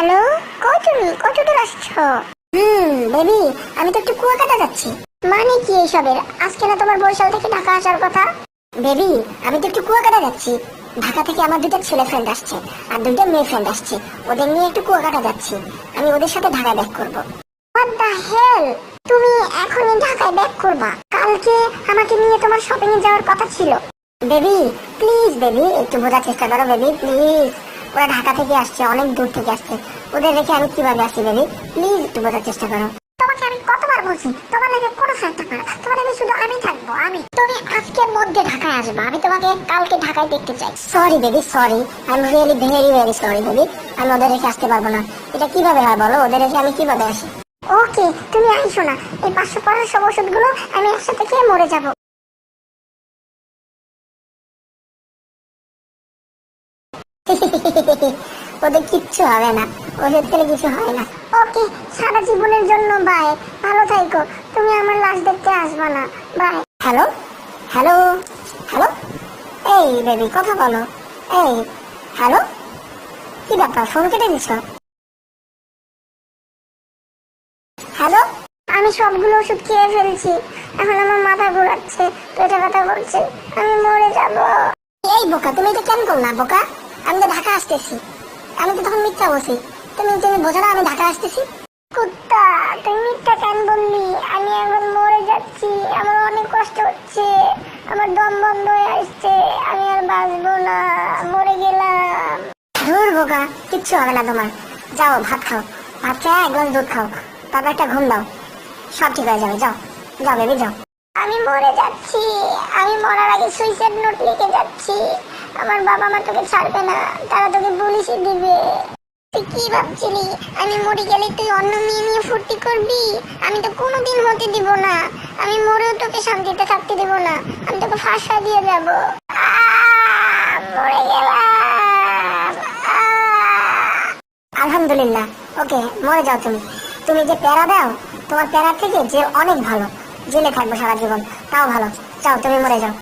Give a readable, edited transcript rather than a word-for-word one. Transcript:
Hello, কই তুমি? কত দূর আসছো? বেবি, আমি তো একটু কুয়াকাটা যাচ্ছি। মানে কি এইসবের? আজকে না তোমার বরিশাল থেকে ঢাকা আসার কথা? বেবি, আমি তো একটু কুয়াকাটা যাচ্ছি। ঢাকা থেকে আমার দুটো ছেলে ফ্রেন্ড আসছে আর দুটো মেয়ে ফ্রেন্ড আসছে। ওদের নিয়ে একটু কুয়াকাটা যাচ্ছি। আমি ওদের সাথে ঢাকায় ব্যাক করবো। What the hell? তুমি এখনই ঢাকায় ব্যাক করবা? কালকে আমাকে নিয়ে তোমার শপিং এ যাওয়ার কথা ছিল। বেবি প্লিজ, বেবি একটু বোঝার চেষ্টা করো বেবি প্লিজ। ওরা ঢাকা থেকে আসছে, অনেক দূর থেকে আসছে। ওদের রেখে আমি কিভাবে আসি বেবি? প্লিজ একটু বোঝার চেষ্টা করো। তোমাকে আমি কতবার বলছি তোমার লাগে কোনো ফ্যাক্ট থাকবে না, তোমার লাগে শুধু আমি থাকবো। তুমি আজকের মধ্যে ঢাকায় আসবে, আমি তোমাকে কালকে ঢাকায় দেখতে চাই। Sorry baby, sorry, I am really very very sorry baby. আমি ওদের রেখে আসতে পারবো না। এটা কিভাবে হয় বলো? ওদের রেখে আমি কিভাবে আসি? ওকে, তুমি আইসো না। এই 500 ওষুধগুলো আমি একসাথে খেয়ে মরে যাবো। ওদের কিচ্ছু হবে না, ওষুধ খেলে কিছু হয় না। ওকে, সারা জীবনের জন্য বাই। ভালো থাইকো। তুমি আমার লাশ দেখতে আসবা না। বাই। হ্যালো হ্যালো হ্যালো, এই বেবি কথা বলো। এই হ্যালো, কি ব্যাপার ফোন কেটে দিছ? হ্যালো, আমি সবগুলো ওষুধ খেয়ে ফেলছি। এখন আমার মাথা ঘোরাচ্ছে, পেটে ব্যথা করছে, আমি মরে যাব। এই বোকা, তুমি এটা কেন করলা বোকা? আমি তো ঢাকা আসতেছি। আমি তো তখন মিথ্যা বলছি। তুমি বোঝো না আমি ঢাকা আসতেছি? কুত্তা, তুই মিথ্যা কেন বললি? আমি এখন মরে যাচ্ছি, আমার অনেক কষ্ট হচ্ছে, আমার দম বন্ধ হয়ে আসছে, আমি আর বাঁচবো না, মরে গেলাম। ধুর বোকা, কিচ্ছু হবে না তোমার। যাও ভাত খাও, ভাত খেয়ে এক গ্লাস দুধ খাও, তারপর একটা ঘুম দাও, সব ঠিক হয়ে যাবে। যাও যাও বেবি যাও। আমি মরে যাচ্ছি, আমি মরার আগে সুইসাইড নোট লিখে যাচ্ছি। আমার বাবা মা তোকে ছাড়বে না, তারা তোকে পুলিশে দিবে। তুই কি ভাবছিলি আমি মরে গেলে তুই অন্য মেয়ে নিয়ে ফুর্তি করবি? আমি তো কোনোদিন হতে দিব না। আমি মরেও তোকে শান্তিতে থাকতে দিব না। আমি তোকে ফাঁসা দিয়ে যাব। মরে গেলাম। আলহামদুলিল্লাহ। ওকে, মরে যাও তুমি। তুমি যে প্যারা দাও, তোমার প্যারা থেকে যে অনেক ভালো। জেলে থাকবো সারা জীবন, তাও ভালো। যাও তুমি মরে যাও।